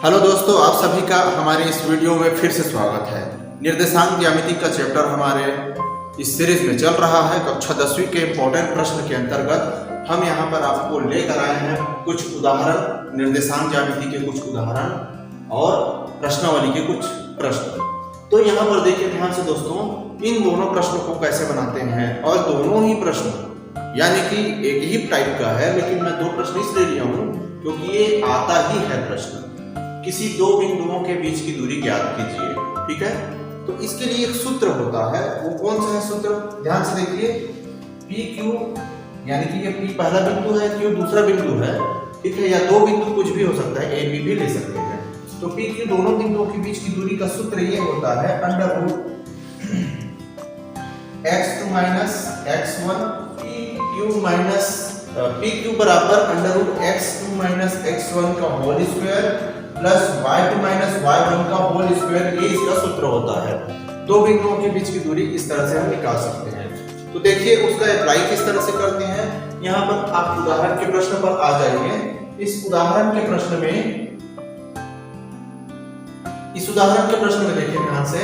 Hello दोस्तों, आप सभी का हमारे इस वीडियो में फिर से स्वागत है। निर्देशांक ज्यामिति का चैप्टर हमारे इस सीरीज में चल रहा है। कक्षा 10वीं के इम्पोर्टेंट प्रश्न के अंतर्गत हम यहाँ पर आपको लेकर आए हैं कुछ उदाहरण, निर्देशांक ज्यामिति के कुछ उदाहरण और प्रश्नावली के कुछ प्रश्न। तो यहाँ पर देखिए ध्यान से दोस्तों, इन दोनों प्रश्नों को कैसे बनाते हैं। और दोनों ही प्रश्न यानी कि एक ही टाइप का है, लेकिन मैं दो प्रश्न इसलिए लिया हूँ क्योंकि ये आता ही है प्रश्न। किसी दो बिंदुओं के बीच की दूरी ज्ञात कीजिए, ठीक है। तो इसके लिए एक सूत्र होता है, वो कौन सा है सूत्र, ध्यान से देखिए। पी क्यू यानी कि ये पी पहला बिंदु है, क्यू दूसरा बिंदु है, ठीक है। या दो बिंदु कुछ भी हो सकता है, ए बी भी ले सकते हैं। तो पी क्यू दोनों बिंदुओं के बीच की दूरी का सूत्र ये होता है under root x2 minus x1 P Q बराबर under root x2 minus x1 का whole square plus y2 minus y1 का होल स्क्वायर, ये इसका सूत्र होता है। दो बिंदुओं के बीच की दूरी इस तरह से हम निकाल सकते हैं। तो देखिए उसका अप्लाई किस तरह से करते हैं। यहाँ पर आप उदाहरण के प्रश्न पर आ जाइए। इस उदाहरण के प्रश्न में देखिए ध्यान से,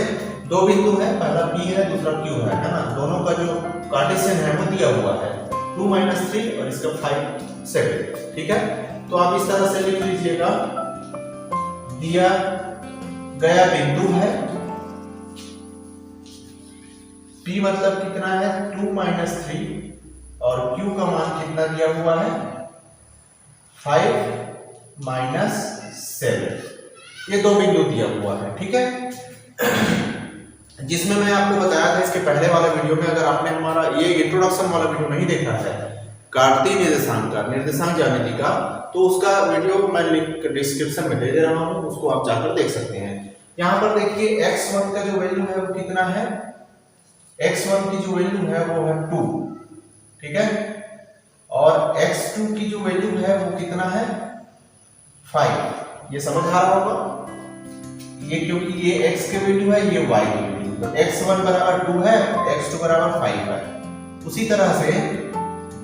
दो बिंदु है, पहला P है दूसरा Q है ना। दोनों का जो कार्टेशियन है वो दिया हुआ है 2 - 3 और इसका 5 7, ठीक है। तो आप इस तरह से लिख लीजिएगा, दिया गया बिंदु है P मतलब कितना है 2 - 3 और Q का मान कितना दिया हुआ है 5 - 7। ये दो बिंदु दिया हुआ है, ठीक है। जिसमें मैं आपको बताया था इसके पहले वाले वीडियो में, अगर आपने हमारा ये इंट्रोडक्शन वाला वीडियो नहीं देखा है कार्तीय निर्देशांक का, निर्देशांक ज्यामिति का, तो उसका वीडियो मैं लिंक डिस्क्रिप्शन में दे दे रहा हूं, उसको आप जाकर देख सकते हैं। यहाँ पर देखिए x1 का जो वैल्यू है वो कितना है, x1 की जो वैल्यू है वो है 2, ठीक है। और x2 की जो वैल्यू है वो कितना है 5। ये समझ आ रहा होगा, ये क्योंकि ये x के वैल्यू है, ये y की वैल्यू, तो x1 बराबर 2 है, x2 बराबर 5 है। उसी तरह से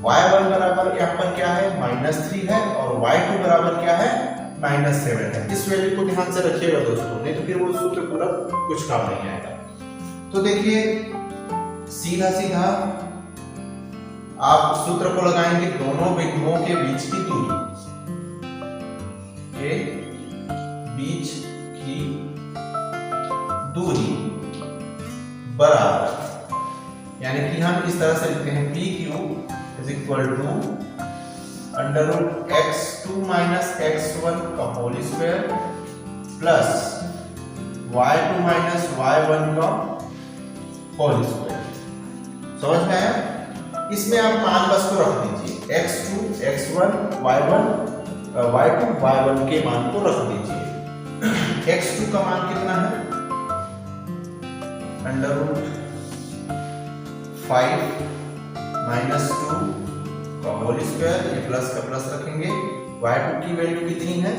y1 बराबर यहाँ पर क्या है -3 है और y2 बराबर क्या है -7 है। इस वैल्यू को ध्यान से रखिएगा दोस्तों, नहीं तो फिर वो सूत्र पूरा कुछ काम नहीं आएगा। तो देखिए सीधा सीधा आप सूत्र को लगाएंगे, दोनों बिंदुओं के बीच की दूरी के बीच की दूरी बराबर, यानी कि हम इस तरह से लिखते हैं P Q is equal to under root x2 minus x1 का whole square plus y2 minus y1 का होल स्क्वायर। समझ में आया। इसमें आप मान बस को रख दीजिए, x2 x1 y2 y1 के मान को रख दीजिए। x2 का मान कितना है अंडर रूट 5 - 2 का होल स्क्वायर, ये प्लस का प्लस रखेंगे। y2 की वैल्यू कितनी है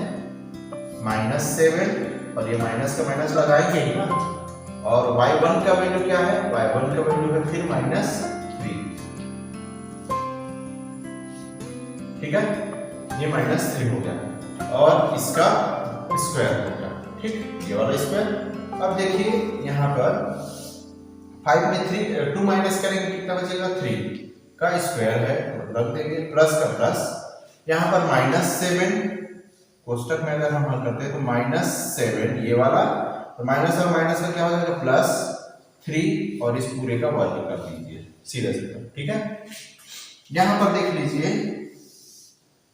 -7 और ये माइनस का माइनस लगाएंगे ही ना। और y1 का वैल्यू क्या है, y1 का वैल्यू है फिर -3, ठीक है। ये -3 हो गया और इसका स्क्वायर हो गया, ठीक, ये वाला स्क्वायर। अब देखिए यहाँ पर 5 में 2 माइनस करेंगे कितना बचेगा 3 का स्क्वायर है, रख देंगे प्लस का प्लस। यहाँ पर -7 कोष्टक में अगर हम हल करते हैं तो -7 ये वाला, तो माइनस और माइनस का क्या हो जाएगा +3 और इस पूरे का वर्ग कर दीजिए सीधा सीधा, ठीक है। यहाँ पर देख लीजिए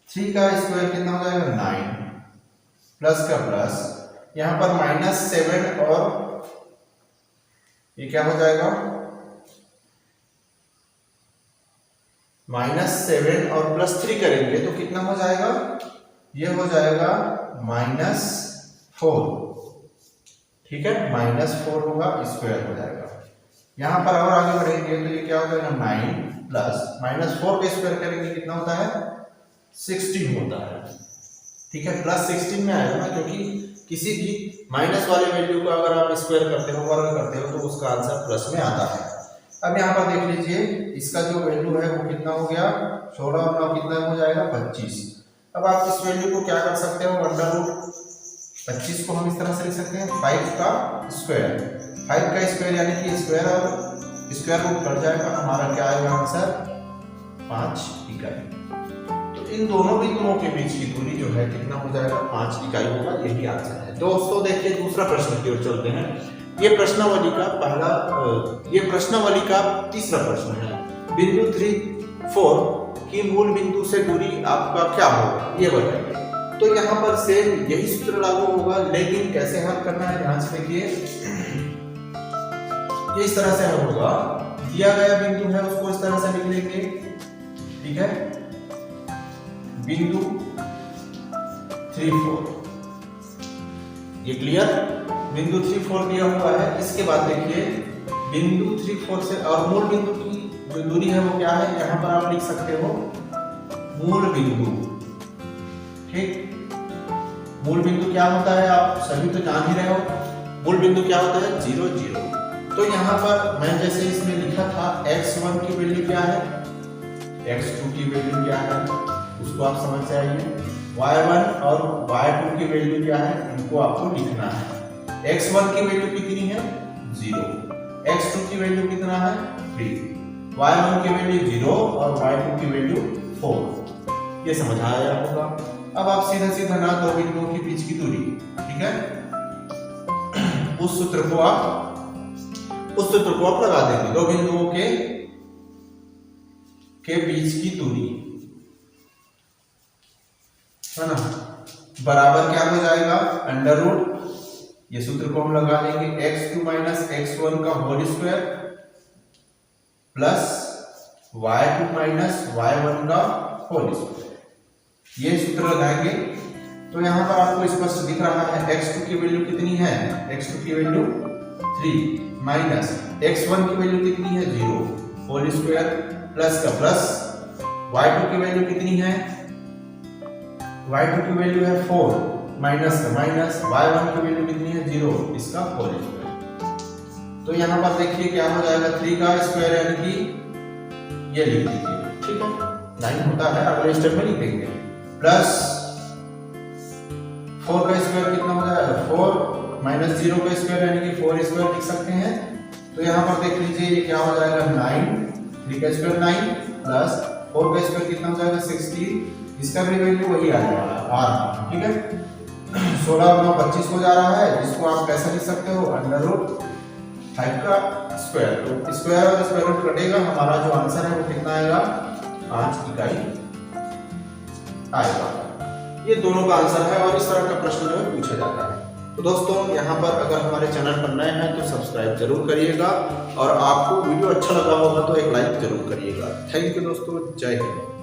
3 का स्क्वायर कितना हो जाएगा 9 प्लस का प्लस, यहाँ पर -7 और ये क्या हो जाएगा -7 और +3 करेंगे तो कितना हो जाएगा, ये हो जाएगा -4, ठीक है। -4 होगा, स्क्वायर हो जाएगा। यहाँ पर और आगे बढ़ेंगे तो ये क्या हो जाएगा 9 प्लस -4 का स्क्वायर करेंगे कितना होता है 16 होता है, ठीक है। +16 में आएगा ना, क्योंकि किसी भी माइनस वाले वैल्यू को अगर आप स्क्वायर करते हो, वर्ग करते हो, तो उसका आंसर प्लस में आता है। अब यहाँ पर देख लीजिए इसका जो वैल्यू है वो कितना हो गया 16 और 9 कितना हो जाएगा 25। अब आप इस वैल्यू को क्या कर सकते हो, अंडर रूट 25 को हम इस तरह से लिख सकते हैं 5 का स्क्वायर। 5 का स्क्वायर यानी कि स्क्वायर और स्क्वायर रूट कट जाएगा, हमारा क्या आएगा आंसर 5 इकाई। तो इन दोनों बिंदुओं के बीच की दूरी जो है कितना हो जाएगा 5 इकाई होगा, यही आंसर है। दोस्तों देखिए दूसरा प्रश्न की ओर चलते हैं। ये प्रश्नावली का तीसरा प्रश्न है। बिंदु 3, 4 की मूल बिंदु से दूरी आपका क्या होगा ये बताइए। तो यहाँ पर सेम यही सूत्र लागू होगा, लेकिन कैसे हल करना है ध्यान से देखिए। ये इस तरह से हल होगा, दिया गया बिंदु है उसको इस तरह से लिख लेंगे, ठीक है। बिंदु 3, 4 ये क्लियर। बिंदु 3, 4 दिया हुआ है। इसके बाद देखिए बिंदु 3, 4 से और मूल बिंदु की जो दूरी है वो क्या है, यहाँ पर आप लिख सकते हो मूल बिंदु, ठीक। मूल बिंदु क्या होता है आप सभी तो जान ही रहे हो। मूल बिंदु क्या होता है 0, 0। तो यहाँ पर मैं जैसे इसमें लिखा था x1 की वैल्यू क्या है, x2 की वैल्यू क्या है, उसको आप समझ से आइए। y1 और y2 की वैल्यू क्या है, इनको आपको लिखना है। x1 की वैल्यू कितनी है 0, x2 की वैल्यू कितना है 3, y1 की वैल्यू 0 और y2 की वैल्यू 4। ये समझ आया होगा। अब आप सीधा ना दो बिंदुओं के बीच की दूरी, ठीक है, उस सूत्र को आप लगा देंगे। दो बिंदुओं के बीच की दूरी है ना, बराबर क्या हो जाएगा अंडर रूट, ये सूत्र को हम लगा लेंगे x2 माइनस x1 का whole square plus y2 minus y1 का होल स्क्वायर। ये सूत्र लगाएंगे तो यहाँ पर आपको स्पष्ट दिख रहा है x2 की वैल्यू कितनी है, x2 की वैल्यू 3 माइनस x1 की वैल्यू कितनी है 0 होल स्क्वायर प्लस का प्लस, y2 की वैल्यू कितनी है, y2 की वैल्यू है 4 माइनस का माइनस, y1 की वैल्यू कितनी है 0 इसका होल स्क्वायर। तो यहाँ पर देखिए क्या हो जाएगा 3 का स्क्वायर यानी कि ये लिख दीजिए, ठीक है 9 होता है, अगले स्टेप में लिख देंगे प्लस 4 का स्क्वायर कितना हो जाएगा 4 माइनस 0 का स्क्वायर यानी कि 4 स्क्वायर लिख सकते हैं। तो यहाँ पर देख लीजिए ये क्या हो जाएगा 9, 3 का स्क्वायर 9 प्लस 4 का स्क्वायर कितना हो जाएगा 16, इसका भी वैल्यू वही आने वाला है r, ठीक है। 16 गुना 25 हो जा रहा है, जिसको आप कैसे लिख सकते हो अंडर रूट 5 का स्क्वायर। तो स्क्वायर और स्क्वायर रूट कटेगा, हमारा जो आंसर है वो कितना आएगा 5 इकाई आएगा। ये दोनों का आंसर है और इस तरह का प्रश्न जो है पूछा जाता है। तो दोस्तों यहाँ पर अगर हमारे चैनल पर नए हैं तो सब्सक्राइब जरूर करिएगा और आपको वीडियो अच्छा लगा होगा तो एक लाइक जरूर करिएगा। थैंक यू दोस्तों, जय हिंद।